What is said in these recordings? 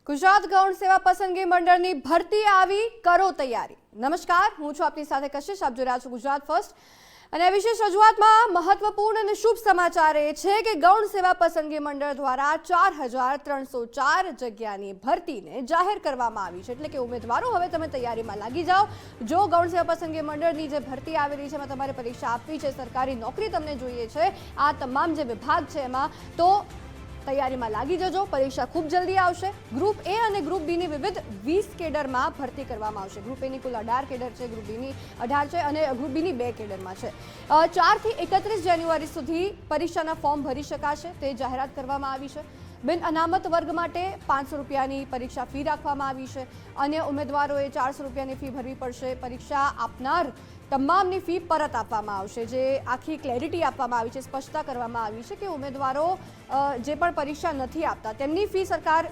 ગુજરાત ગૌણ સેવા પસંદગી મંડળની ભરતી આવી, કરો તૈયારી। નમસ્કાર, હું છું આપની સાથે કશિશ, આપ જોઈ રહ્યા છો ગુજરાત ફર્સ્ટ। અને વિશેષ રજૂઆતમાં મહત્વપૂર્ણ અને શુભ સમાચાર એ છે કે ગૌણ સેવા પસંદગી મંડળ દ્વારા 4304 જગ્યાની ભરતીને જાહેર કરવામાં આવી છે। એટલે કે ઉમેદવારો હવે તમે તૈયારીમાં લાગી જાઓ। જો ગૌણ સેવા પસંદગી મંડળની જે ભરતી આવી રહી છે એમાં તમારે પરીક્ષા આપવી છે, સરકારી નોકરી તમને જોઈએ છે, આ તમામ જે વિભાગ છે એમાં તો તૈયારીમાં લાગી જજો। પરીક્ષા ખૂબ જલ્દી આવશે। ગ્રુપ એ અને ગ્રુપ બીની વિવિધ 20 કેડરમાં ભરતી કરવામાં આવશે। ગ્રુપ એની કુલ 18 કેડર છે, ગ્રુપ બીની 18 છે અને ગ્રુપ બીની 2 કેડરમાં છે। 4 થી 31 જાન્યુઆરી સુધી પરીક્ષાના ફોર્મ ભરી શકાશે, તે જાહેરાત કરવામાં આવી છે। બિન અનામત વર્ગ માટે 500 રૂપિયાની પરીક્ષા ફી રાખવામાં આવી છે। અન્ય ઉમેદવારોએ 400 રૂપિયાની ફી ભરવી પડશે। પરીક્ષા આપનાર તમામની ફી પરત આપવામાં આવશે। જે આખી ક્લેરિટી આપવામાં આવી છે, સ્પષ્ટતા કરવામાં આવી છે કે ઉમેદવારો જે પણ પરીક્ષા નથી આપતા તેમની ફી સરકાર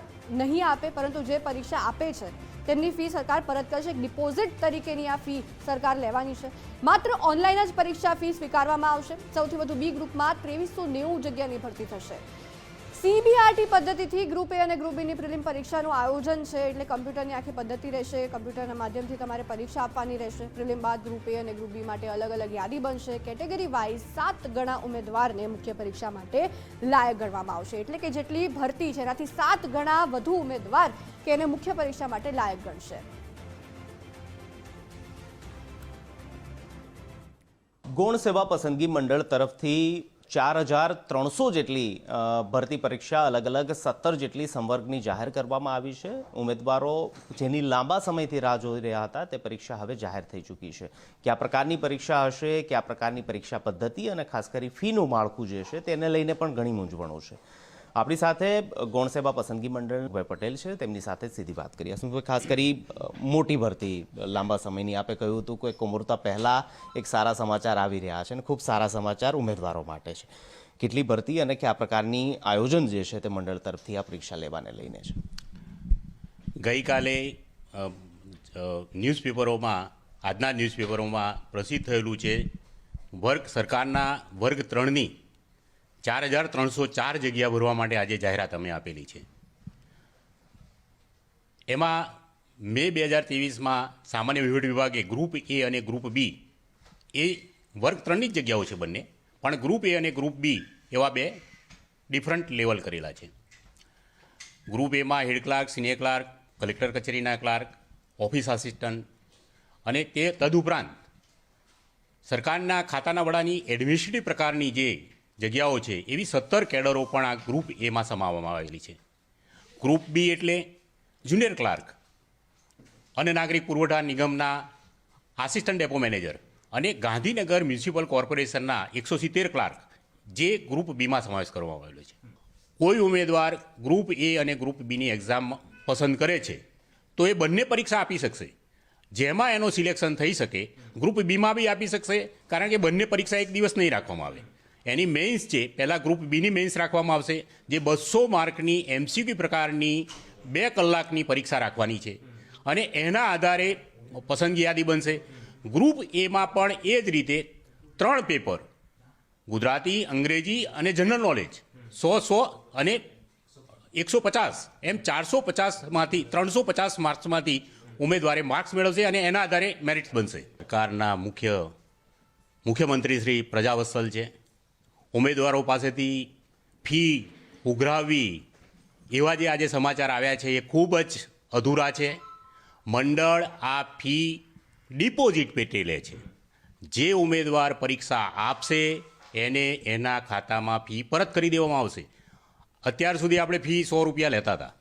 નહીં આપે, પરંતુ જે પરીક્ષા આપે છે તેમની ફી સરકાર પરત કરશે। એક ડિપોઝિટ તરીકેની આ ફી સરકાર લેવાની છે। માત્ર ઓનલાઈન જ પરીક્ષા ફી સ્વીકારવામાં આવશે। સૌથી વધુ બી ગ્રુપમાં 2390 જગ્યાની ભરતી થશે। સીબીઆરટી પદ્ધતિથી ગ્રુપ એ અને ગ્રુપ બીની પ્રિલિમ પરીક્ષાનું આયોજન છે। એટલે કમ્પ્યુટરની આખી પદ્ધતિ રહેશે, કમ્પ્યુટરના માધ્યમથી તમારે પરીક્ષા આપવાની રહેશે। પ્રિલિમ બાદ ગ્રુપ એ અને ગ્રુપ બી માટે અલગ અલગ યાદી બનશે। કેટેગરી વાઇઝ 7 ગણા ઉમેદવારને મુખ્ય પરીક્ષા માટે લાયક ગણવામાં આવશે। એટલે કે જેટલી ભરતી છે એનાથી 7 ગણા વધુ ઉમેદવાર કે એને મુખ્ય પરીક્ષા માટે લાયક ગણશે। ગૌણ સેવા પસંદગી મંડળ તરફથી 4300 જેટલી ભરતી પરીક્ષા અલગ અલગ 17 જેટલી સંવર્ગની જાહેર કરવામાં આવી છે। ઉમેદવારો જેની લાંબા સમયથી રાહ જોઈ રહ્યા હતા તે પરીક્ષા હવે જાહેર થઈ ચૂકી છે। કયા પ્રકારની પરીક્ષા હશે, કયા પ્રકારની પરીક્ષા પદ્ધતિ અને ખાસ કરી ફીનું માળખું જે છે તેને લઈને પણ ઘણી મૂંઝવણો છે। આપણી સાથે ગૌણ સેવા પસંદગી મંડળ ભાઈ પટેલ છે, તેમની સાથે સીધી વાત કરીએ। ખાસ કરી મોટી ભરતી લાંબા સમયની આપે કહ્યું હતું કે કુમુરતા પહેલાં એક સારા સમાચાર આવી રહ્યા છે અને ખૂબ સારા સમાચાર ઉમેદવારો માટે છે। કેટલી ભરતી અને કયા પ્રકારની આયોજન જે છે તે મંડળ તરફથી આ પરીક્ષા લેવાને લઈને છે? ગઈકાલે ન્યૂઝપેપરોમાં, આજના ન્યૂઝપેપરોમાં પ્રસિદ્ધ થયેલું છે સરકારના વર્ગ 3ની 4304 જગ્યા ભરવા માટે આજે જાહેરાત અમે આપેલી છે। એમાં મે 2023માં સામાન્ય વહીવટ વિભાગે ગ્રુપ એ અને ગ્રુપ બી એ વર્ગ 3ની જ જગ્યાઓ છે બંને, પણ ગ્રુપ એ અને ગ્રુપ બી એવા બે ડિફરન્ટ લેવલ કરેલા છે। ગ્રુપ એમાં head clerk, senior clerk, collector કચેરીના ક્લાર્ક, ઓફિસ આસિસ્ટન્ટ અને તે તદુપરાંત સરકારના ખાતાના વડાની એડમિનિસ્ટ્રેટિવ પ્રકારની જે જગ્યાઓ છે એવી 17 કેડરો પણ આ ગ્રુપ એમાં સમાવવામાં આવેલી છે। ગ્રુપ બી એટલે જુનિયર ક્લાર્ક અને નાગરિક પુરવઠા નિગમના આસિસ્ટન્ટ ડેપો મેનેજર અને ગાંધીનગર મ્યુનિસિપલ કોર્પોરેશનના 170 ક્લાર્ક જે ગ્રુપ બીમાં સમાવેશ કરવામાં આવેલો છે। કોઈ ઉમેદવાર ગ્રુપ એ અને ગ્રુપ બીની એક્ઝામ પસંદ કરે છે તો એ બંને પરીક્ષા આપી શકશે। જેમાં એનો સિલેક્શન થઈ શકે ગ્રુપ બીમાં બી આપી શકશે, કારણ કે બંને પરીક્ષા એક દિવસ નહીં રાખવામાં આવે। એની મેઇન્સ છે, પહેલાં ગ્રુપ બીની મેઇન્સ રાખવામાં આવશે જે 200 માર્કની MCQ પ્રકારની 2 કલાકની પરીક્ષા રાખવાની છે અને એના આધારે પસંદગી યાદી બનશે। ગ્રુપ એમાં પણ એ જ રીતે 3 પેપર ગુજરાતી, અંગ્રેજી અને જનરલ નોલેજ 100 અને 150 એમ 450માંથી 350 માર્ક્સમાંથી ઉમેદવારે માર્ક્સ મેળવશે અને એના આધારે મેરિટ બનશે। સરકારના મુખ્યમંત્રી શ્રી પ્રજાવત્સલ છે। ઉમેદવારો પાસેથી ફી ઉઘરાવવી એવા જે આજે સમાચાર આવ્યા છે એ ખૂબ જ અધૂરા છે। મંડળ આ ફી ડિપોઝિટ પેટે લે છે। જે ઉમેદવાર પરીક્ષા આપશે એને એના ખાતામાં ફી પરત કરી દેવામાં આવશે। અત્યાર સુધી આપણે ફી 100 રૂપિયા લેતા હતા,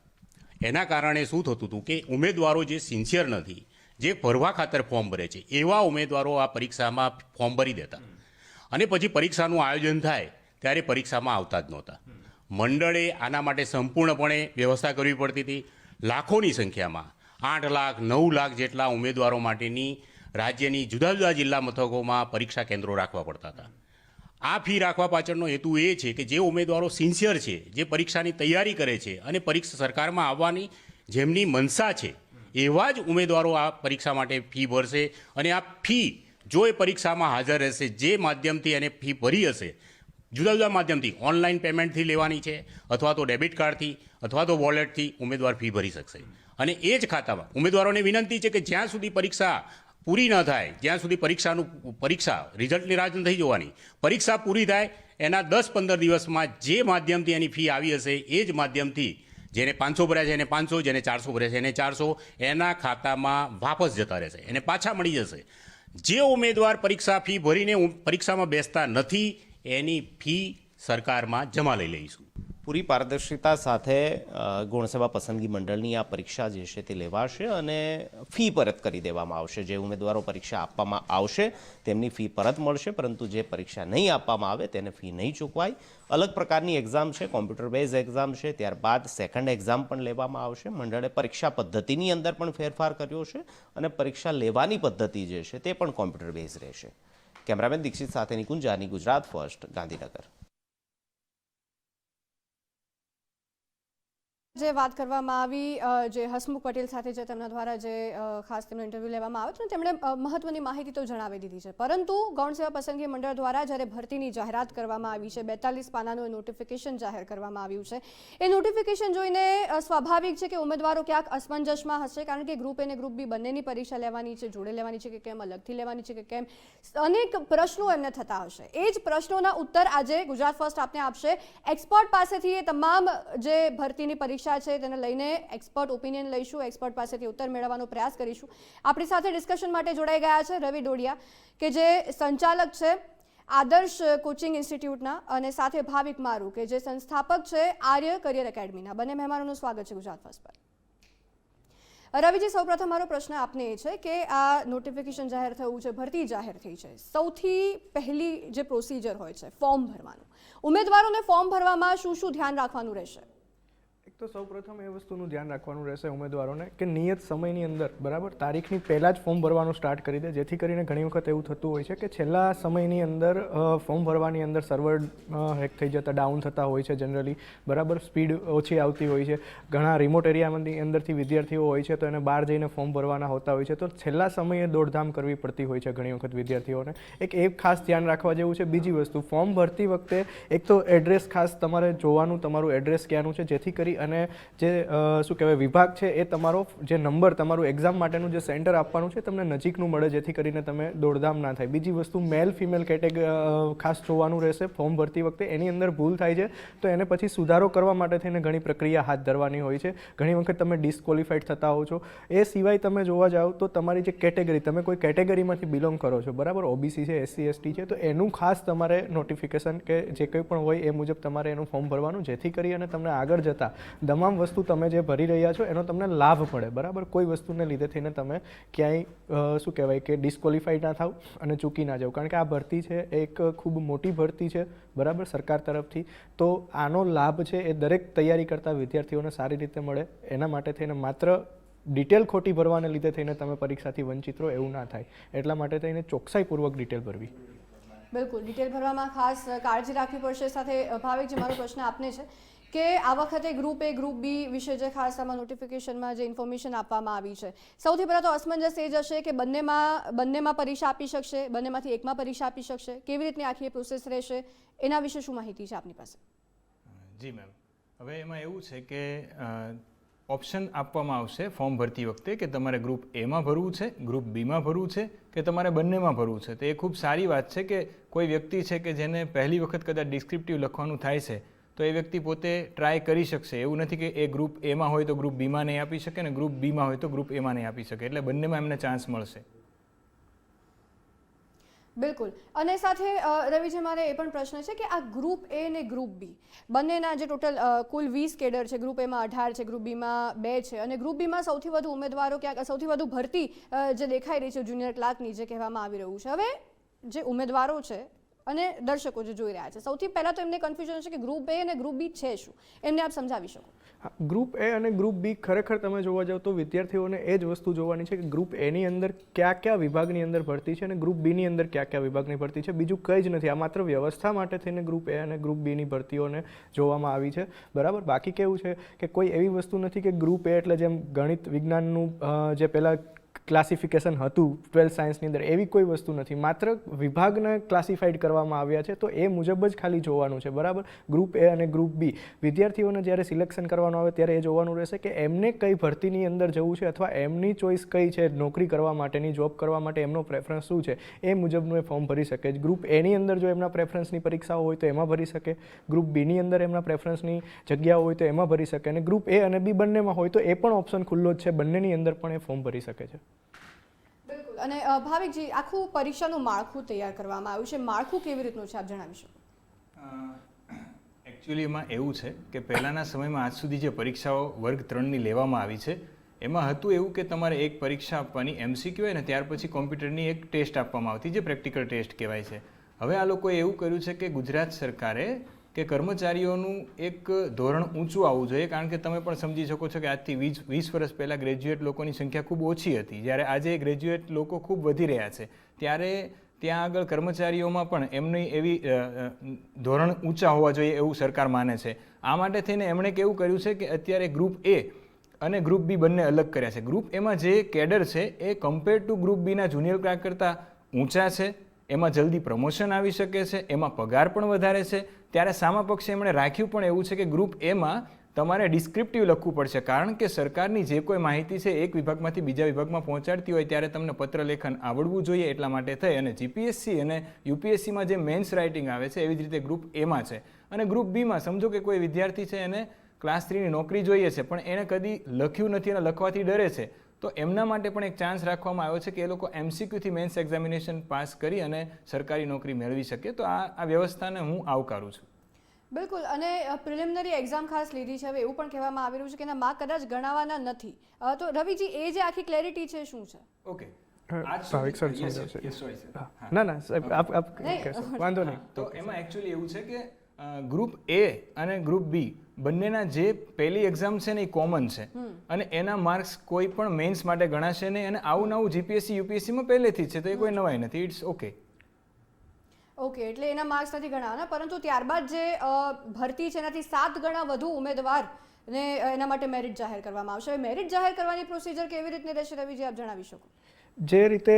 એના કારણે શું થતું હતું કે ઉમેદવારો જે સિન્સિયર નથી, જે ભરવા ખાતર ફોર્મ ભરે છે એવા ઉમેદવારો આ પરીક્ષામાં ફોર્મ ભરી દેતા અને પછી પરીક્ષાનું આયોજન થાય ત્યારે પરીક્ષામાં આવતા જ નહોતા। મંડળે આના માટે સંપૂર્ણપણે વ્યવસ્થા કરવી પડતી હતી। લાખોની સંખ્યામાં 8 લાખ 9 લાખ જેટલા ઉમેદવારો માટેની રાજ્યની જુદા જુદા જિલ્લા મથકોમાં પરીક્ષા કેન્દ્રો રાખવા પડતા હતા। આ ફી રાખવા પાછળનો હેતુ એ છે કે જે ઉમેદવારો સિન્સિયર છે, જે પરીક્ષાની તૈયારી કરે છે અને પરીક્ષા સરકારમાં આવવાની જેમની મનસા છે એવા જ ઉમેદવારો આ પરીક્ષા માટે ફી ભરશે અને આ ફી જો એ પરીક્ષામાં હાજર રહેશે, જે માધ્યમથી એને ફી ભરી હશે, જુદા જુદા માધ્યમથી ઓનલાઈન પેમેન્ટથી લેવાની છે, અથવા તો ડેબિટ કાર્ડથી, અથવા તો વોલેટથી ઉમેદવાર ફી ભરી શકશે. અને એ જ ખાતામાં ઉમેદવારોને વિનંતી છે કે જ્યાં સુધી પરીક્ષા પૂરી ન થાય, જ્યાં સુધી પરીક્ષા રિઝલ્ટની રાહ નથી જોવાની, પરીક્ષા પૂરી થાય એના 10-15 દિવસમાં જે માધ્યમથી એની ફી આવી હશે એ જ માધ્યમથી જેને 500 ભર્યા છે એને 500, જેને 400 ભર્યા છે એને 400, એના ખાતામાં વાપસ જતા રહેશે, એને પાછા મળી જશે. જે ઉમેદવાર પરીક્ષા ફી ભરીને પરીક્ષામાં બેસતા નથી એની ફી સરકારમાં જમા લઈ લઈશું. પૂરી પારદર્શિતા સાથે ગૌણ સેવા પસંદગી મંડળની આ પરીક્ષા જે છે તે લેવાશે અને ફી પરત કરી દેવામાં આવશે. જે ઉમેદવારો પરીક્ષા આપવામાં આવશે તેમની ફી પરત મળશે, પરંતુ જે પરીક્ષા નહીં આપવામાં આવે તેને ફી નહીં ચૂકવાય. અલગ પ્રકારની એક્ઝામ છે, કોમ્પ્યુટર બેઝ એક્ઝામ છે, ત્યારબાદ સેકન્ડ એક્ઝામ પણ લેવામાં આવશે. મંડળે પરીક્ષા પદ્ધતિની અંદર પણ ફેરફાર કર્યો છે અને પરીક્ષા લેવાની પદ્ધતિ જે છે તે પણ કોમ્પ્યુટર બેઝ રહેશે. કેમેરામેન દીક્ષિત સાથે નિકુંજ જાની, ગુજરાત ફર્સ્ટ, ગાંધીનગર. જે વાત કરવામાં આવી જે હસમુખ પટેલ સાથે જે તેમના દ્વારા જે ખાસ તેમનો ઇન્ટરવ્યૂ લેવામાં આવ્યો હતો, તેમણે મહત્વની માહિતી તો જણાવી દીધી છે, પરંતુ ગૌણ સેવા પસંદગી મંડળ દ્વારા જ્યારે ભરતીની જાહેરાત કરવામાં આવી છે, 42 પાનાનું નોટિફિકેશન જાહેર કરવામાં આવ્યું છે, એ નોટિફિકેશન જોઈને સ્વાભાવિક છે કે ઉમેદવારો ક્યાંક અસમંજસમાં હશે, કારણ કે ગ્રુપ એ અને ગ્રુપ બી બંનેની પરીક્ષા લેવાની છે, જોડે લેવાની છે કે કેમ, અલગથી લેવાની છે કે કેમ, અનેક પ્રશ્નો એમને થતા હશે. એ જ પ્રશ્નોના ઉત્તર આજે ગુજરાત ફર્સ્ટ આપને આપશે. એક્સપર્ટ પાસેથી એ તમામ જે ભરતીની પરીક્ષા છે તેને લઈને એક્સપર્ટ ઓપિનિયન લઈશું, એક્સપર્ટ પાસેથી ઉત્તર મેળવવાનો પ્રયાસ કરીશું. આપણી સાથે ડિસ્કશન માટે જોડાઈ ગયા છે રવિ ડોડિયા, કે જે સંચાલક છે આદર્શ કોચિંગ ઇન્સ્ટિટ્યૂટના, અને સાથે ભાવિક મારુ, કે જે સંસ્થાપક છે આર્ય કરિયર એકેડમીના. બંને મહેમાનોનું સ્વાગત છે ગુજરાત ફર્સ્ટ પર. રવિજી, સૌપ્રથમ મારો પ્રશ્ન આપને એ છે કે આ નોટિફિકેશન જાહેર થયું છે, ભરતી જાહેર થઈ છે, સૌથી પહેલી જે પ્રોસિજર હોય છે ફોર્મ ભરવાનું, ઉમેદવારોને ફોર્મ ભરવામાં શું શું ધ્યાન રાખવાનું રહેશે? એક તો સૌપ્રથમ એ વસ્તુનું ધ્યાન રાખવાનું રહેશે ઉમેદવારોને કે નિયત સમયની અંદર, બરાબર, તારીખની પહેલાં જ ફોર્મ ભરવાનું સ્ટાર્ટ કરી દે, જેથી કરીને ઘણી વખત એવું થતું હોય છે કે છેલ્લા સમયની અંદર ફોર્મ ભરવાની અંદર સર્વર હેક થઈ જતા, ડાઉન થતા હોય છે જનરલી, બરાબર, સ્પીડ ઓછી આવતી હોય છે, ઘણા રિમોટ એરિયાની અંદરથી વિદ્યાર્થીઓ હોય છે તો એને બહાર જઈને ફોર્મ ભરવાના હોતા હોય છે, તો છેલ્લા સમયે દોડધામ કરવી પડતી હોય છે ઘણી વખત વિદ્યાર્થીઓને. એક ખાસ ધ્યાન રાખવા જેવું છે. બીજી વસ્તુ, ફોર્મ ભરતી વખતે એક તો એડ્રેસ ખાસ તમારે જોવાનું, તમારું એડ્રેસ ક્યાંનું છે, જેથી કરી અને જે શું કહેવાય વિભાગ છે એ તમારો જે નંબર, તમારું એક્ઝામ માટેનું જે સેન્ટર આપવાનું છે તમને નજીકનું મળે, જેથી કરીને તમે દોડધામ ના થાય. બીજી વસ્તુ, મેલ ફિમેલ કેટેગરી ખાસ જોવાનું રહેશે ફોર્મ ભરતી વખતે. એની અંદર ભૂલ થાય છે તો એને પછી સુધારો કરવા માટે થઈને ઘણી પ્રક્રિયા હાથ ધરવાની હોય છે. ઘણી વખત તમે ડિસ્ક્વોલિફાઈડ થતા હો છો. એ સિવાય તમે જોવા જાઓ તો તમારી જે કેટેગરી, તમે કોઈ કેટેગરીમાંથી બિલોંગ કરો છો, બરાબર, ઓબીસી છે, SC ST છે, તો એનું ખાસ તમારે નોટિફિકેશન કે જે કંઈ પણ હોય એ મુજબ તમારે એનું ફોર્મ ભરવાનું, જેથી કરી અને તમને આગળ જતાં તમામ વસ્તુ તમે જે ભરી રહ્યા છો એનો તમને લાભ મળે, બરાબર. કોઈ વસ્તુને લીધે થઈને તમે ક્યાંય શું કહેવાય કે ડિસ્ક્વોલિફાઈડ ના થાવ અને ચૂકી ના જાઓ, કારણ કે આ ભરતી છે એ એક ખૂબ મોટી ભરતી છે, બરાબર, સરકાર તરફથી. તો આનો લાભ છે એ દરેક તૈયારી કરતા વિદ્યાર્થીઓને સારી રીતે મળે, એના માટે થઈને માત્ર ડિટેલ ખોટી ભરવાને લીધે થઈને તમે પરીક્ષાથી વંચિત રહો એવું ના થાય, એટલા માટે થઈને ચોકસાઈપૂર્વક ડિટેલ ભરવી. બિલકુલ, ડિટેલ ભરવામાં ખાસ કાળજી રાખવી પડશે. સાથે ભાવિકજી, મારો પ્રશ્ન આપને છે કે આ વખતે ગ્રુપ એ ગ્રુપ બી વિશે જે ખાસ આમાં નોટિફિકેશનમાં જે ઇન્ફોર્મેશન આપવામાં આવી છે, સૌથી પહેલાં તો અસમંજસ એ જ હશે કે બંનેમાં પરીક્ષા આપી શકશે, બંનેમાંથી એકમાં પરીક્ષા આપી શકશે, કેવી રીતની આખી પ્રોસેસ રહેશે, એના વિશે શું માહિતી છે આપની પાસે? જી મેમ, હવે એમાં એવું છે કે ઓપ્શન આપવામાં આવશે ફોર્મ ભરતી વખતે કે તમારે ગ્રુપ એમાં ભરવું છે, ગ્રુપ બીમાં ભરવું છે કે તમારે બંનેમાં ભરવું છે. તો એ ખૂબ સારી વાત છે કે કોઈ વ્યક્તિ છે કે જેને પહેલી વખત કદાચ ડિસ્ક્રિપ્ટિવ લખવાનું થાય છે તો એ વ્યક્તિ પોતે ટ્રાય કરી શકશે. એવું નથી કે એ ગ્રુપ એમાં હોય તો ગ્રુપ બીમાં નહીં આપી શકે ને ગ્રુપ બીમાં હોય તો ગ્રુપ એમાં નહીં આપી શકે, એટલે બંનેમાં એમને ચાન્સ મળશે. બિલકુલ. અને સાથે રવિજી, મારે એ પણ પ્રશ્ન છે કે આ ગ્રુપ એ અને ગ્રુપ બી બંનેના જે ટોટલ કુલ 20 કેડર છે, ગ્રુપ એમાં 18 છે, ગ્રુપ બીમાં 2 છે, અને ગ્રુપ બીમાં સૌથી વધુ ઉમેદવારો ક્યાંક સૌથી વધુ ભરતી જે દેખાઈ રહી છે જુનિયર ક્લાર્કની જે કહેવામાં આવી રહ્યું છે. હવે જે ઉમેદવારો છે અને દર્શકો જે જોઈ રહ્યા છે, સૌથી પહેલાં તો એમને કન્ફ્યુઝન છે કે ગ્રુપ એ અને ગ્રુપ બી છે શું, એમને આપ સમજાવી શકો? ગ્રુપ એ અને ગ્રુપ બી ખરેખર તમે જોવા જાઓ તો વિદ્યાર્થીઓને એ જ વસ્તુ જોવાની છે કે ગ્રુપ એની અંદર કયા વિભાગની અંદર ભરતી છે અને ગ્રુપ બીની અંદર કયા વિભાગની ભરતી છે. બીજું કંઈ જ નથી. આ માત્ર વ્યવસ્થા માટે થઈને ગ્રુપ એ અને ગ્રુપ બીની ભરતીઓને જોવામાં આવી છે, બરાબર. બાકી કેવું છે કે કોઈ એવી વસ્તુ નથી કે ગ્રુપ એ એટલે જેમ ગણિત વિજ્ઞાનનું જે પહેલાં ક્લાસિફિકેશન હતું 12th સાયન્સની અંદર, એવી કોઈ વસ્તુ નથી. માત્ર વિભાગને ક્લાસિફાઈડ કરવામાં આવ્યા છે, તો એ મુજબ જ ખાલી જોવાનું છે, બરાબર. ગ્રુપ એ અને ગ્રુપ બી વિદ્યાર્થીઓને જ્યારે સિલેક્શન કરવાનું આવે ત્યારે એ જોવાનું રહેશે કે એમને કઈ ભરતીની અંદર જવું છે અથવા એમની ચોઈસ કઈ છે નોકરી કરવા માટેની, જોબ કરવા માટે એમનો પ્રેફરન્સ શું છે, એ મુજબનું એ ફોર્મ ભરી શકે. ગ્રુપ એની અંદર જો એમના પ્રેફરન્સની પરીક્ષાઓ હોય તો એમાં ભરી શકે, ગ્રુપ બીની અંદર એમના પ્રેફરન્સની જગ્યાઓ હોય તો એમાં ભરી શકે, અને ગ્રુપ એ અને બી બંનેમાં હોય તો એ પણ ઓપ્શન ખુલ્લો જ છે, બંનેની અંદર પણ એ ફોર્મ ભરી શકે છે. બિલકુલ. અને ભાવિકજી, આખું પરીક્ષાનું માળખું તૈયાર કરવામાં આવ્યું છે, માળખું કેવી રીતનું છે આપ જણાવી શકો? એકચ્યુઅલી એમાં એવું છે કે પહેલાંના સમયમાં આજ સુધી જે પરીક્ષાઓ વર્ગ 3ની લેવામાં આવી છે એમાં હતું એવું કે તમારે એક પરીક્ષા આપવાની MCQ હોય ને ત્યાર પછી કોમ્પ્યુટરની એક ટેસ્ટ આપવામાં આવતી જે પ્રેક્ટિકલ ટેસ્ટ કહેવાય છે. હવે આ લોકોએ એવું કર્યું છે કે ગુજરાત સરકારે કે કર્મચારીઓનું એક ધોરણ ઊંચું આવવું જોઈએ, કારણ કે તમે પણ સમજી શકો છો કે આજથી 20 વર્ષ પહેલાં ગ્રેજ્યુએટ લોકોની સંખ્યા ખૂબ ઓછી હતી, જ્યારે આજે ગ્રેજ્યુએટ લોકો ખૂબ વધી રહ્યા છે, ત્યારે ત્યાં આગળ કર્મચારીઓમાં પણ એમની એવી ધોરણ ઊંચા હોવા જોઈએ એવું સરકાર માને છે. આ માટે થઈને એમણે કેવું કર્યું છે કે અત્યારે ગ્રુપ એ અને ગ્રુપ બી બંને અલગ કર્યા છે. ગ્રુપ એમાં જે કેડર છે એ કમ્પેર ટુ ગ્રુપ બીના જુનિયર ક્લાર્ક કરતાં ઊંચા છે, એમાં જલ્દી પ્રમોશન આવી શકે છે, એમાં પગાર પણ વધારે છે. ત્યારે સામા પક્ષે એમણે રાખ્યું પણ એવું છે કે ગ્રુપ એમાં તમારે ડિસ્ક્રિપ્ટિવ લખવું પડશે, કારણ કે સરકારની જે કોઈ માહિતી છે એક વિભાગમાંથી બીજા વિભાગમાં પહોંચાડતી હોય ત્યારે તમને પત્ર લેખન આવડવું જોઈએ, એટલા માટે થઈ અને GPSC અને UPSCમાં જે મેન્સ રાઇટિંગ આવે છે એવી જ રીતે ગ્રુપ એમાં છે. અને ગ્રુપ બીમાં સમજો કે કોઈ વિદ્યાર્થી છે એને ક્લાસ 3ની નોકરી જોઈએ છે પણ એને કદી લખ્યું નથી અને લખવાથી ડરે છે, તો એમના માટે પણ એક ચાન્સ રાખવામાં આવ્યો છે કે એ લોકો MCQથી મેન્સ એક્ઝામિનેશન પાસ કરી અને સરકારી નોકરી મેળવી શકે. તો આ વ્યવસ્થાને હું આવકારું છું. બિલકુલ. અને પ્રિલિમિનરી એક્ઝામ ખાસ લીધી છે, હવે એવું પણ કહેવામાં આવી રહ્યું છે કે એના માર્ક કદાચ ગણાવવાના નથી. તો રવિજી, એ જે આખી ક્લેરિટી છે શું છે? ઓકે, ભાવિક સર સમજાવશે. ના સાહેબ, આપ વાંધો નહીં. તો એમાં એકચ્યુઅલી એવું છે કે ગ્રુપ એ અને ગ્રુપ બી બંનેના જે પહેલી એક્ઝામ છે ને એ કોમન છે અને એના માર્ક્સ કોઈ પણ મેન્સ માટે ગણાશે નહીં, અને આવું નવું GPSC UPSCમાં પહેલેથી જ છે, તો એ કોઈ નવાઈ નથી. It's okay. એટલે એના માર્ક્સ નથી ગણાવાના, પરંતુ ત્યારબાદ જે ભરતી છે એનાથી 7 ગણા વધુ ઉમેદવાર ને એના માટે મેરિટ જાહેર કરવામાં આવશે. મેરિટ જાહેર કરવાની પ્રોસિજર કેવી રીતની રહેશે રવિજી, આપ જણાવી શકો? જે રીતે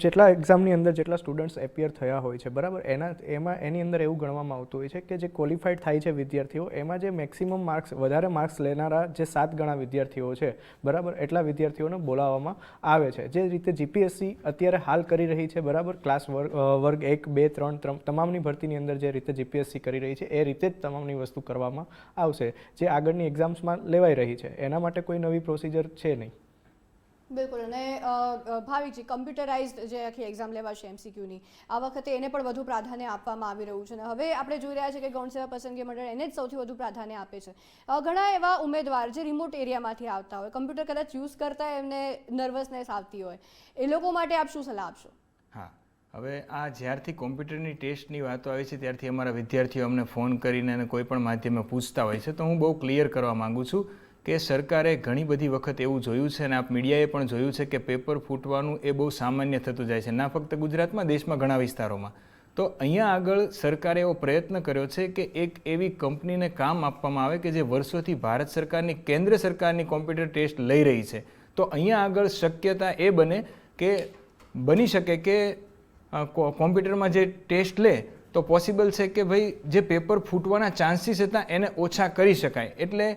જેટલા એક્ઝામની અંદર જેટલા સ્ટુડન્ટ્સ એપિયર થયા હોય છે, બરાબર, એની અંદર એવું ગણવામાં આવતું હોય છે કે જે ક્વોલિફાઈડ થાય છે વિદ્યાર્થીઓ, એમાં જે મેક્સિમમ માર્ક્સ વધારે માર્ક્સ લેનારા જે 7 ગણા વિદ્યાર્થીઓ છે, બરાબર, એટલા વિદ્યાર્થીઓને બોલાવવામાં આવે છે. જે રીતે GPSC અત્યારે હાલ કરી રહી છે, બરાબર, ક્લાસ વર્ગ 1, 2, 3 તમામની ભરતીની અંદર જે રીતે GPSC કરી રહી છે એ રીતે જ તમામની વસ્તુ કરવામાં આવશે, જે આગળની એક્ઝામ્સમાં લેવાઈ રહી છે. એના માટે કોઈ નવી પ્રોસિજર છે નહીં. બિલકુલ. અને ભાવિકજી, કમ્પ્યુટરાઇઝડ જે આખી એક્ઝામ લેવાશે MCQની, આ વખતે એને પણ વધુ પ્રાધાન્ય આપવામાં આવી રહ્યું છે. અને હવે આપણે જોઈ રહ્યા છીએ કે ગૌણ સેવા પસંદગી મંડળ એને જ સૌથી વધુ પ્રાધાન્ય આપે છે. ઘણા એવા ઉમેદવાર જે રિમોટ એરિયામાંથી આવતા હોય, કમ્પ્યુટર કદાચ યુઝ કરતા એમને નર્વસનેસ આવતી હોય, એ લોકો માટે આપ શું સલાહ આપશો? હા, હવે આ જ્યારથી કોમ્પ્યુટરની ટેસ્ટની વાતો આવી છે ત્યારથી અમારા વિદ્યાર્થીઓ અમને ફોન કરીને અને કોઈ પણ માધ્યમે પૂછતા હોય છે, તો હું બહુ ક્લિયર કરવા માગું છું કે સરકારે ઘણી બધી વખત એવું જોયું છે અને આપ મીડિયાએ પણ જોયું છે કે પેપર ફૂટવાનું એ બહુ સામાન્ય થતું જાય છે, ના ફક્ત ગુજરાતમાં, દેશમાં ઘણા વિસ્તારોમાં. તો અહીંયા આગળ સરકારે એવો પ્રયત્ન કર્યો છે કે એક એવી કંપનીને કામ આપવામાં આવે કે જે વર્ષોથી ભારત સરકારની, કેન્દ્ર સરકારની કોમ્પ્યુટર ટેસ્ટ લઈ રહી છે. તો અહીંયા આગળ શક્યતા એ બને કે બની શકે કે કોમ્પ્યુટરમાં જે ટેસ્ટ લે તો પોસિબલ છે કે ભાઈ જે પેપર ફૂટવાના ચાન્સીસ હતા એને ઓછા કરી શકાય. એટલે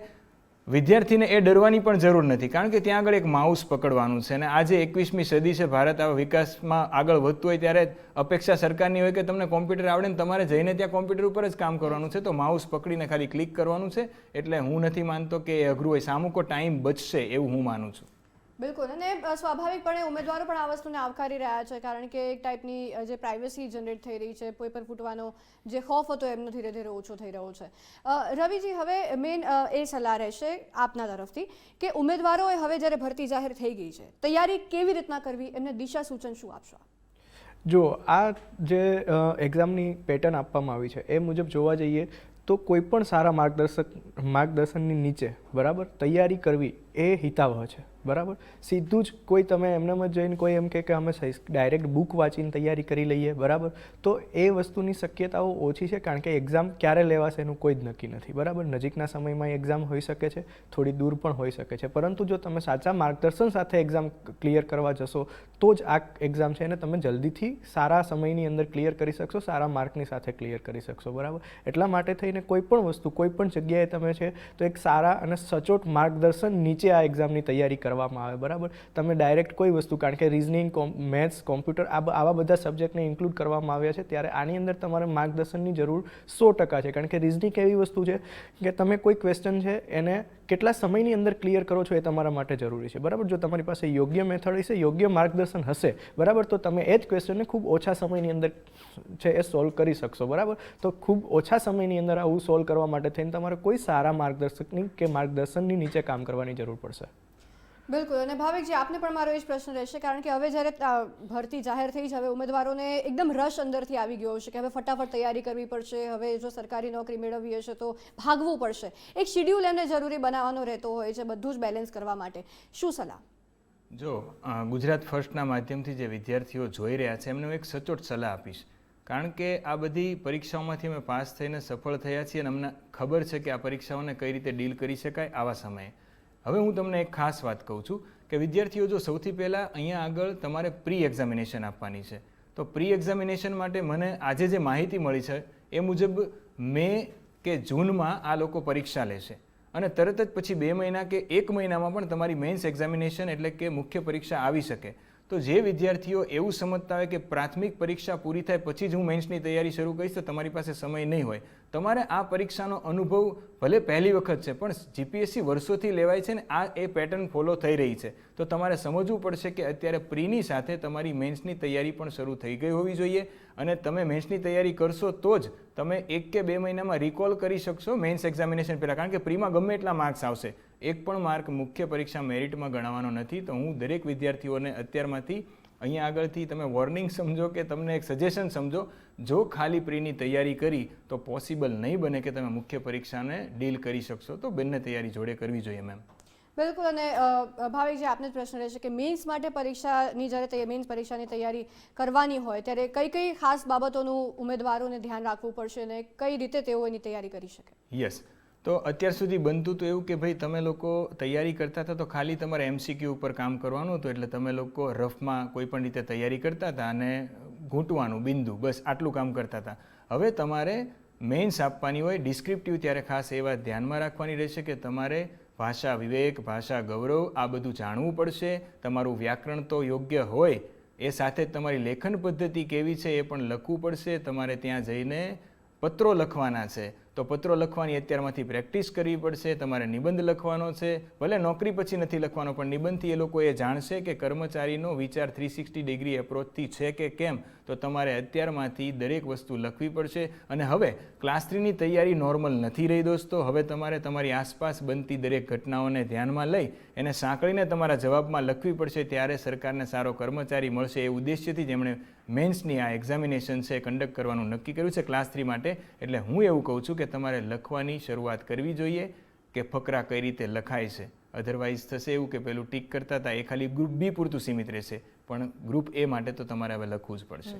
વિદ્યાર્થીને એ ડરવાની પણ જરૂર નથી, કારણ કે ત્યાં આગળ એક માઉસ પકડવાનું છે. અને આજે 21મી સદી છે, ભારત આવા વિકાસમાં આગળ વધતું હોય ત્યારે અપેક્ષા સરકારની હોય કે તમને કોમ્પ્યુટર આવડે ને તમારે જઈને ત્યાં કોમ્પ્યુટર ઉપર જ કામ કરવાનું છે, તો માઉસ પકડીને ખાલી ક્લિક કરવાનું છે. એટલે હું નથી માનતો કે એ અઘરું હોય, સામુકો ટાઈમ બચશે એવું હું માનું છું. બિલકુલ. અને સ્વાભાવિકપણે ઉમેદવારો પણ આ વસ્તુને આવકારી રહ્યા છે, કારણ કે એક ટાઈપની જે પ્રાઇવસી જનરેટ થઈ રહી છે, પેપર ફૂટવાનો જે ખોફ હતો એમનો ધીરે ધીરે ઓછો થઈ રહ્યો છે. રવિજી, હવે મેઇન એ સલાહ રહેશે આપના તરફથી કે ઉમેદવારોએ હવે જ્યારે ભરતી જાહેર થઈ ગઈ છે, તૈયારી કેવી રીતના કરવી, એમને દિશા સૂચન શું આપશો? જો આ જે એક્ઝામની પેટર્ન આપવામાં આવી છે એ મુજબ જોવા જઈએ તો કોઈ પણ સારા માર્ગદર્શનની નીચે બરાબર, તૈયારી કરવી એ હિતાવહ છે, બરાબર. સીધું જ કોઈ તમે એમનામ જ જઈને કોઈ એમ કે અમે ડાયરેક્ટ બુક વાંચીને તૈયારી કરી લઈએ, બરાબર, તો એ વસ્તુની શક્યતાઓ ઓછી છે, કારણ કે એક્ઝામ ક્યારે લેવાશે એનું કોઈ જ નક્કી નથી, બરાબર. નજીકના સમયમાં એક્ઝામ હોઈ શકે છે, થોડી દૂર પણ હોઈ શકે છે, પરંતુ જો તમે સાચા માર્ગદર્શન સાથે એક્ઝામ ક્લિયર કરવા જશો તો જ આ એક્ઝામ છે એને તમે જલ્દીથી સારા સમયની અંદર ક્લિયર કરી શકશો, સારા માર્કની સાથે ક્લિયર કરી શકશો, બરાબર. એટલા માટે થઈને કોઈ પણ વસ્તુ કોઈ પણ જગ્યાએ તમે છે તો એક સારા અને સચોટ માર્ગદર્શન નીચે આ એક્ઝામની તૈયારી કરવામાં આવે, બરાબર. તમે ડાયરેક્ટ કોઈ વસ્તુ, કારણ કે રિઝનિંગ, મેથ્સ, કોમ્પ્યુટર આવા બધા સબ્જેક્ટને ઇન્ક્લુડ કરવામાં આવ્યા છે, ત્યારે આની અંદર તમારે માર્ગદર્શનની જરૂર 100% છે, કારણ કે રિઝનિંગ એવી વસ્તુ છે કે તમે કોઈ ક્વેશ્ચન છે એને કેટલા સમયની અંદર ક્લિયર કરો છો એ તમારા માટે જરૂરી છે, બરાબર. જો તમારી પાસે યોગ્ય મેથડ હશે, યોગ્ય માર્ગદર્શન હશે, બરાબર, તો તમે એ જ ક્વેશ્ચનને ખૂબ ઓછા સમયની અંદર છે એ સોલ્વ કરી શકશો, બરાબર. તો ખૂબ ઓછા સમયની અંદર આવું સોલ્વ કરવા માટે થઈને તમારે કોઈ સારા માર્ગદર્શકની કે માર્ગદર્શનની નીચે કામ કરવાની જરૂર પડશે. બિલકુલ. અને ભાવિકજી, આપને પણ મારો એ જ પ્રશ્ન રહેશે, કારણ કે હવે જ્યારે ભરતી જાહેર થઈ છે, હવે ઉમેદવારોને એકદમ રશ અંદરથી આવી ગયો છે કે હવે ફટાફટ તૈયારી કરવી પડશે, હવે જો સરકારી નોકરી મેળવવી હશે તો ભાગવું પડશે. એક શિડ્યુલ એમને જરૂરી બનાવવાનો રહેતો હોય છે બધું જ બેલેન્સ કરવા માટે. શું સલાહ? જો ગુજરાત ફર્સ્ટના માધ્યમથી જે વિદ્યાર્થીઓ જોઈ રહ્યા છે એમને હું એક સચોટ સલાહ આપીશ, કારણ કે આ બધી પરીક્ષાઓમાંથી અમે પાસ થઈને સફળ થયા છીએ અને અમને ખબર છે કે આ પરીક્ષાઓને કઈ રીતે ડીલ કરી શકાય આવા સમયે. હવે હું તમને એક ખાસ વાત કહું છું કે વિદ્યાર્થીઓ, જો સૌથી પહેલાં અહીંયા આગળ તમારે પ્રી એક્ઝામિનેશન આપવાની છે, તો પ્રી એક્ઝામિનેશન માટે મને આજે જે માહિતી મળી છે એ મુજબ મે કે જૂનમાં આ લોકો પરીક્ષા લેશે અને તરત જ પછી 2 મહિના કે 1 મહિનામાં પણ તમારી મેઇન્સ એક્ઝામિનેશન એટલે કે મુખ્ય પરીક્ષા આવી શકે. તો જે વિદ્યાર્થીઓ એવું સમજતા હોય કે પ્રાથમિક પરીક્ષા પૂરી થાય પછી જ હું મેઇન્સની તૈયારી શરૂ કરીશ, તો તમારી પાસે સમય નહીં હોય. તમારે આ પરીક્ષાનો અનુભવ ભલે પહેલી વખત છે, પણ જીપીએસસી વર્ષોથી લેવાય છે ને આ એ પેટર્ન ફોલો થઈ રહી છે, તો તમારે સમજવું પડશે કે અત્યારે પ્રીની સાથે તમારી મેઇન્સની તૈયારી પણ શરૂ થઈ ગઈ હોવી જોઈએ અને તમે મેઇન્સની તૈયારી કરશો તો જ તમે 1 કે 2 મહિનામાં રિકોલ કરી શકશો મેઇન્સ એક્ઝામિનેશન પહેલાં, કારણ કે પ્રીમાં ગમે એટલા માર્ક્સ આવશે, એક પણ માર્ક મુખ્ય પરીક્ષા મેરિટમાં ગણવાનો નથી. તો હું દરેક વિદ્યાર્થીઓને અત્યારમાંથી અહીંયા આગળથી તમે વોર્નિંગ સમજો કે તમને એક સજેશન સમજો, જો ખાલી પ્રીની તૈયારી કરી તો પોસિબલ નહીં બને કે તમે મુખ્ય પરીક્ષાને ડીલ કરી શકશો, તો બંને તૈયારી જોડે કરવી જોઈએ મેમ. બિલકુલ. અને ભાવિકજી, આપને જ પ્રશ્ન રહેશે કે મેઇન્સ માટે પરીક્ષાની જ્યારે મેઇન્સ પરીક્ષાની તૈયારી કરવાની હોય ત્યારે કઈ કઈ ખાસ બાબતોનું ઉમેદવારોને ધ્યાન રાખવું પડશે અને કઈ રીતે તેઓ એની તૈયારી કરી શકે? યસ. તો અત્યાર સુધી બનતું તો એવું કે ભાઈ તમે લોકો તૈયારી કરતા હતા તો ખાલી તમારે એમસીક્યુ ઉપર કામ કરવાનું હતું, એટલે તમે લોકો રફમાં કોઈ પણ રીતે તૈયારી કરતા હતા અને ઘૂંટવાનું બિંદુ, બસ આટલું કામ કરતા હતા. હવે તમારે મેઇન્સ આપવાની હોય ડિસ્ક્રિપ્ટિવ, ત્યારે ખાસ એ વાત ધ્યાનમાં રાખવાની રહેશે કે તમારે ભાષા વિવેક, ભાષા ગૌરવ આ બધું જાણવું પડશે, તમારું વ્યાકરણ તો યોગ્ય હોય એ સાથે જ તમારી લેખન પદ્ધતિ કેવી છે એ પણ લખવું પડશે. તમારે ત્યાં જઈને પત્રો લખવાના છે તો પત્રો લખવાની અત્યારમાંથી પ્રેક્ટિસ કરવી પડશે. તમારે નિબંધ લખવાનો છે, ભલે નોકરી પછી નથી લખવાનો, પણ નિબંધથી એ લોકો એ જાણશે કે કર્મચારીનો વિચાર 360 ડિગ્રી એપ્રોચથી છે કે કેમ. તો તમારે અત્યારમાંથી દરેક વસ્તુ લખવી પડશે. અને હવે ક્લાસ 3ની તૈયારી નોર્મલ નથી રહી દોસ્તો. હવે તમારે તમારી આસપાસ બનતી દરેક ઘટનાઓને ધ્યાનમાં લઈ એને સાંકળીને તમારા જવાબમાં લખવી પડશે, ત્યારે સરકારને સારો કર્મચારી મળશે. એ ઉદ્દેશ્યથી જેમણે મેન્સની આ એક્ઝામિનેશન છે કન્ડક્ટ કરવાનું નક્કી કર્યું છે ક્લાસ 3 માટે. એટલે હું એવું કહું છું કે તમારે લખવાની શરૂઆત કરવી જોઈએ કે ફકરા કઈ રીતે લખાય છે. અધરવાઇઝ થશે એવું કે પેલું ટીક કરતા હતા એ ખાલી ગ્રુપ બી પૂરતું સીમિત રહેશે, પણ ગ્રુપ એ માટે તો તમારે હવે લખવું જ પડશે.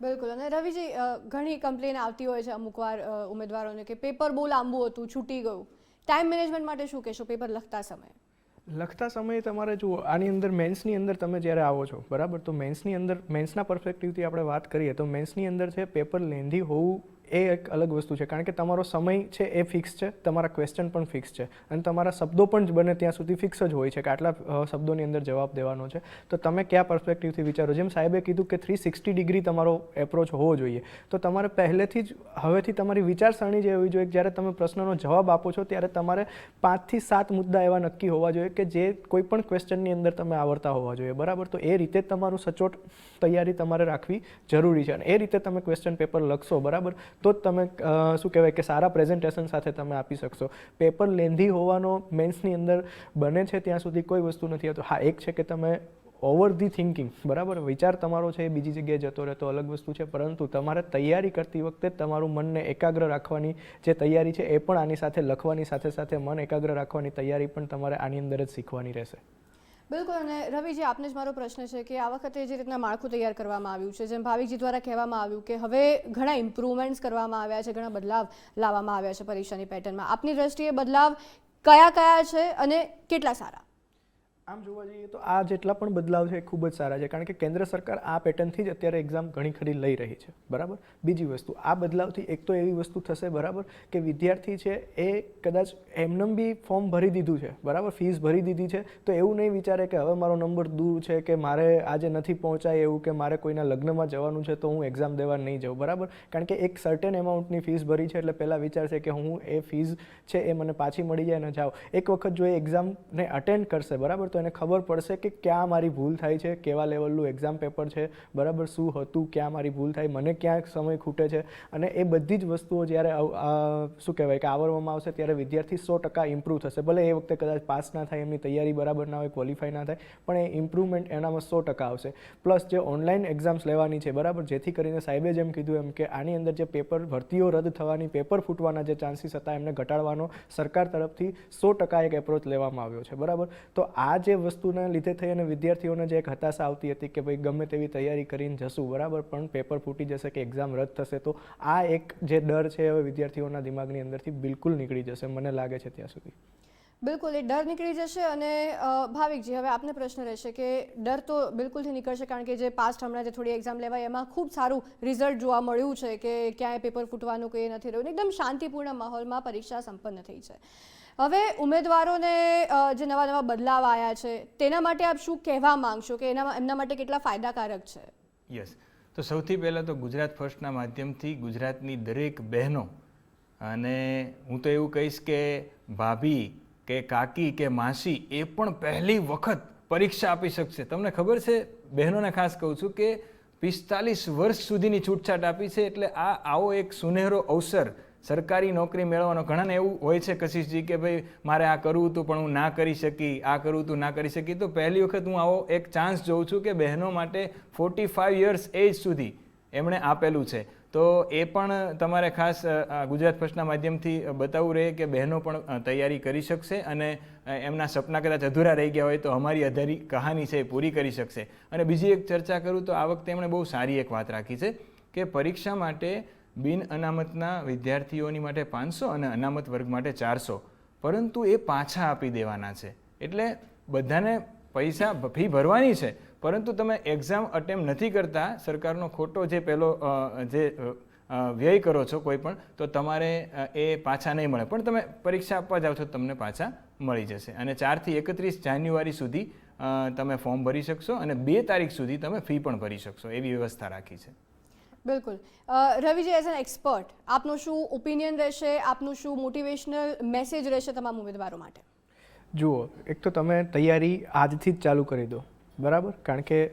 બિલકુલ. અને રવિજી, ઘણી કમ્પ્લેન આવતી હોય છે અમુક વાર ઉમેદવારોને કે પેપર બહુ લાંબુ હતું, છૂટી ગયું. ટાઈમ મેનેજમેન્ટ માટે શું કહેશો પેપર લખતા સમયે? તમારે જુઓ, આની અંદર મેન્સની અંદર તમે જ્યારે આવો છો, બરાબર, તો મેન્સની અંદર મેન્સના પરસ્પેક્ટિવથી આપણે વાત કરીએ તો મેન્સની અંદર છે પેપર લેન્ધી હોવું એ એક અલગ વસ્તુ છે, કારણ કે તમારો સમય છે એ ફિક્સ છે, તમારા ક્વેશ્ચન પણ ફિક્સ છે અને તમારા શબ્દો પણ બને ત્યાં સુધી ફિક્સ જ હોય છે કે આટલા શબ્દોની અંદર જવાબ દેવાનો છે. તો તમે કયા પર્સપેક્ટિવથી વિચારો? જેમ સાહેબે કીધું કે 360 ડિગ્રી તમારો એપ્રોચ હોવો જોઈએ, તો તમારે પહેલેથી જ હવેથી તમારી વિચારસરણી જે હોવી જોઈએ, જ્યારે તમે પ્રશ્નનો જવાબ આપો છો ત્યારે તમારે 5 થી 7 મુદ્દા એવા નક્કી હોવા જોઈએ કે જે કોઈ પણ ક્વેશ્ચનની અંદર તમે આવડતા હોવા જોઈએ, બરાબર. તો એ રીતે તમારું સચોટ તૈયારી તમારે રાખવી જરૂરી છે અને એ રીતે તમે ક્વેશ્ચન પેપર લખશો, બરાબર, તો જ તમે શું કહેવાય કે સારા પ્રેઝન્ટેશન સાથે તમે આપી શકશો. પેપર લેન્ધી હોવાનો મેન્સની અંદર બને છે ત્યાં સુધી કોઈ વસ્તુ નથી આવતો. હા, એક છે કે તમે ઓવર ધી થિંકિંગ, બરાબર, વિચાર તમારો છે એ બીજી જગ્યાએ જતો રહે તો અલગ વસ્તુ છે, પરંતુ તમારે તૈયારી કરતી વખતે તમારું મનને એકાગ્ર રાખવાની જે તૈયારી છે એ પણ આની સાથે લખવાની સાથે સાથે મન એકાગ્ર રાખવાની તૈયારી પણ તમારે આની અંદર જ શીખવાની રહેશે. બિલકુલ. અને રવિજી, આપને જ મારો પ્રશ્ન છે કે આ વખતે જે રીતના માળખું તૈયાર કરવામાં આવ્યું છે, જેમ ભાવિકજી દ્વારા કહેવામાં આવ્યું કે હવે ઘણા ઇમ્પ્રુવમેન્ટ્સ કરવામાં આવ્યા છે, ઘણા બદલાવ લાવવામાં આવ્યા છે પરીક્ષાની પેટર્નમાં, આપની દ્રષ્ટિએ બદલાવ કયા કયા છે અને કેટલા સારા? આમ જોવા જઈએ તો આ જેટલા પણ બદલાવ છે એ ખૂબ જ સારા છે, કારણ કે કેન્દ્ર સરકાર આ પેટર્નથી જ અત્યારે એક્ઝામ ઘણી ખરી લઈ રહી છે, બરાબર. બીજી વસ્તુ, આ બદલાવથી એક તો એવી વસ્તુ થશે, બરાબર, કે વિદ્યાર્થી છે એ કદાચ એમનેમ બી ફોર્મ ભરી દીધું છે, બરાબર, ફીસ ભરી દીધી છે, તો એવું નહીં વિચારે કે હવે મારો નંબર દૂર છે, કે મારે આજે નથી પહોંચાય એવું, કે મારે કોઈના લગ્નમાં જવાનું છે તો હું એક્ઝામ દેવા નહીં જાઉં, બરાબર. કારણ કે એક સર્ટેન એમાઉન્ટની ફીસ ભરી છે એટલે પહેલાં વિચારશે કે હું એ ફીસ છે એ મને પાછી મળી જાય ને જાઓ. એક વખત જો એ એક્ઝામને અટેન્ડ કરશે, બરાબર, તો એને ખબર પડશે કે ક્યાં મારી ભૂલ થાય છે, કેવા લેવલનું એક્ઝામ પેપર છે, બરાબર, શું હતું, ક્યાં મારી ભૂલ થાય, મને ક્યાં સમય ખૂટે છે, અને એ બધી જ વસ્તુઓ જ્યારે શું કહેવાય કે આવરવામાં આવશે ત્યારે વિદ્યાર્થી 100% ઇમ્પ્રૂવ થશે. ભલે એ વખતે કદાચ પાસ ના થાય, એમની તૈયારી બરાબર ના હોય, ક્વોલિફાય ના થાય, પણ એ ઇમ્પ્રુવમેન્ટ એનામાં 100% આવશે. પ્લસ જે ઓનલાઈન એક્ઝામ્સ લેવાની છે, બરાબર, જેથી કરીને સાહેબે જેમ કીધું એમ કે આની અંદર જે પેપર ભરતીઓ રદ થવાની, પેપર ફૂટવાના જે ચાન્સીસ હતા એમને ઘટાડવાનો સરકાર તરફથી 100% એક એપ્રોચ લેવામાં આવ્યો છે, બરાબર. તો આ જે વસ્તુના લીધે થઈ અને વિદ્યાર્થીઓને જે એક હતાશા આવતી હતી કે ભાઈ ગમે તેવી તૈયારી કરીને જશું, બરાબર, પણ પેપર ફૂટી જશે કે એક્ઝામ રદ થશે, તો આ એક જે ડર છે હવે વિદ્યાર્થીઓના દિમાગની અંદરથી બિલકુલ નીકળી જશે, મને લાગે છે ત્યાં સુધી. બિલકુલ, એ ડર નીકળી જશે. અને ભાવિકજી, હવે આપને પ્રશ્ન રહેશે કે ડર તો બિલકુલથી નીકળશે, કારણ કે જે પાસ્ટ હમણાં જે થોડી એક્ઝામ લેવાય એમાં ખૂબ સારું રિઝલ્ટ જોવા મળ્યું છે કે ક્યાંય પેપર ફૂટવાનું કંઈ નથી રહ્યું, એકદમ શાંતિપૂર્ણ માહોલમાં પરીક્ષા સંપન્ન થઈ છે. હવે ઉમેદવારોને જે નવા નવા બદલાવ આવ્યા છે તેના માટે આપ શું કહેવા માંગશો કે એમના માટે કેટલા ફાયદાકારક છે? યસ, તો સૌથી પહેલાં તો ગુજરાત ફર્સ્ટના માધ્યમથી ગુજરાતની દરેક બહેનો, અને હું તો એવું કહીશ કે ભાભી કે કાકી કે માસી એ પણ પહેલી વખત પરીક્ષા આપી શકશે. તમને ખબર છે, બહેનોને ખાસ કહું છું કે 45 વર્ષ સુધીની છૂટછાટ આપી છે, એટલે આવો એક સુનહેરો અવસર સરકારી નોકરી મેળવવાનો. ઘણાને એવું હોય છે કશિશજી કે ભાઈ મારે આ કરવું હતું પણ હું ના કરી શકી, આ કરવું હતું ના કરી શકી, તો પહેલી વખત હું આવો એક ચાન્સ જોઉં છું કે બહેનો માટે 45 યર્સ એજ સુધી એમણે આપેલું છે. તો એ પણ તમારે ખાસ ગુજરાત ફર્સ્ટના માધ્યમથી બતાવવું રહે કે બહેનો પણ તૈયારી કરી શકશે, અને એમના સપના કદાચ અધૂરા રહી ગયા હોય તો અમારી અધૂરી કહાની છે એ પૂરી કરી શકશે. અને બીજી એક ચર્ચા કરું તો આ વખતે એમણે બહુ સારી એક વાત રાખી છે કે પરીક્ષા માટે બિન અનામતના વિદ્યાર્થીઓની માટે 500 અને અનામત વર્ગ માટે 400, પરંતુ એ પાછા આપી દેવાના છે. એટલે બધાને પૈસા ફી ભરવાની છે, પરંતુ તમે એક્ઝામ અટેમ્પ નથી કરતા, સરકારનો ખોટો જે પહેલો જે વ્યય કરો છો કોઈ પણ, તો તમારે એ પાછા નહીં મળે, પણ તમે પરીક્ષા આપવા જાઓ છો તમને પાછા મળી જશે. અને 4 થી 31 જાન્યુઆરી સુધી તમે ફોર્મ ભરી શકશો, અને 2 તારીખ સુધી તમે ફી પણ ભરી શકશો, એવી વ્યવસ્થા રાખી છે. બિલકુલ. રવિજી, એઝ એન એક્સપર્ટ આપનું શું ઓપિનિયન રહેશે, આપનું શું મોટિવેશનલ મેસેજ રહેશે તમામ ઉમેદવારો માટે? જુઓ, એક તો તમે તૈયારી આજથી જ ચાલુ કરી દો, બરાબર, કારણ કે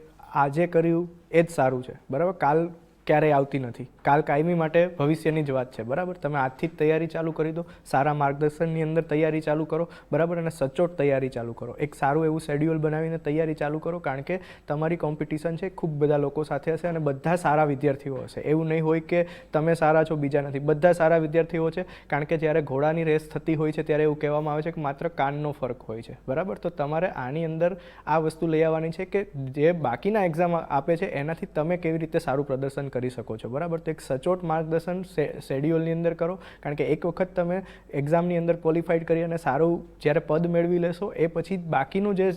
આજે કર્યું એ જ સારું છે, બરાબર. કાલ ક્યારેય આવતી નથી, કાલ કાયમી માટે ભવિષ્યની જ વાત છે, બરાબર. તમે આજથી જ તૈયારી ચાલુ કરી દો, સારા માર્ગદર્શનની અંદર તૈયારી ચાલુ કરો, બરાબર, અને સચોટ તૈયારી ચાલુ કરો. એક સારું એવું શેડ્યુલ બનાવીને તૈયારી ચાલુ કરો, કારણ કે તમારી કોમ્પિટિશન છે ખૂબ બધા લોકો સાથે હશે અને બધા સારા વિદ્યાર્થીઓ હશે. એવું નહીં હોય કે તમે સારા છો બીજા નથી, બધા સારા વિદ્યાર્થીઓ છે, કારણ કે જ્યારે ઘોડાની રેસ થતી હોય છે ત્યારે એવું કહેવામાં આવે છે કે માત્ર કાનનો ફરક હોય છે, બરાબર. તો તમારે આની અંદર આ વસ્તુ લઈ આવવાની છે કે જે બાકીના એક્ઝામ આપે છે એનાથી તમે કેવી રીતે સારું પ્રદર્શન કરી શકો છો, બરાબર. તો એક સચોટ માર્ગદર્શન શેડ્યુલની અંદર કરો, કારણ કે એક વખત તમે એક્ઝામની અંદર ક્વોલિફાઈડ કરી અને સારું જ્યારે પદ મેળવી લેશો એ પછી બાકીનું જે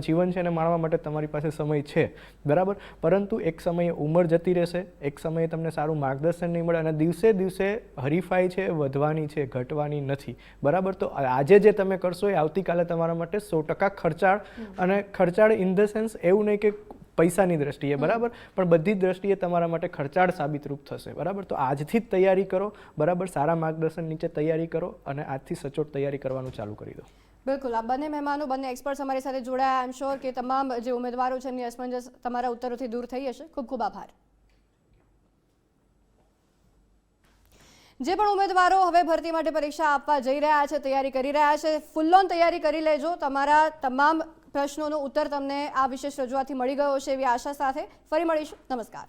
જીવન છે એને માણવા માટે તમારી પાસે સમય છે, બરાબર. પરંતુ એક સમયે ઉંમર જતી રહેશે, એક સમયે તમને સારું માર્ગદર્શન નહીં મળે, અને દિવસે દિવસે હરીફાઈ છે વધવાની છે, ઘટવાની નથી, બરાબર. તો આજે જે તમે કરશો એ આવતીકાલે તમારા માટે 100% ખર્ચાળ, અને ખર્ચાળ ઇન ધ સેન્સ એવું નહીં કે પૈસાની દ્રષ્ટિએ, બરાબર, પણ બધી જ દ્રષ્ટિએ તમારા માટે ખર્ચાળ સાબિતરૂપ થશે, બરાબર. તો આજથી જ તૈયારી કરો, બરાબર, સારા માર્ગદર્શન નીચે તૈયારી કરો અને આજથી સચોટ તૈયારી કરવાનું ચાલુ કરી દો. બિલકુલ. આ બંને મહેમાનો, બંને એક્સપર્ટ્સ અમારી સાથે જોડાયા. આઈ એમ શ્યોર કે તમામ જે ઉમેદવારો છે એમની અસમંજસ તમારા ઉત્તરોથી દૂર થઈ હશે. ખૂબ ખૂબ આભાર. જે પણ ઉમેદવારો હવે ભરતી માટે પરીક્ષા આપવા જઈ રહ્યા છે, તૈયારી કરી રહ્યા છે, ફૂલ ઓન તૈયારી કરી લેજો. તમારા તમામ પ્રશ્નોનો ઉત્તર તમને આ વિશેષ રજૂઆતથી મળી ગયો છે એવી આશા સાથે ફરી મળીશું. નમસ્કાર.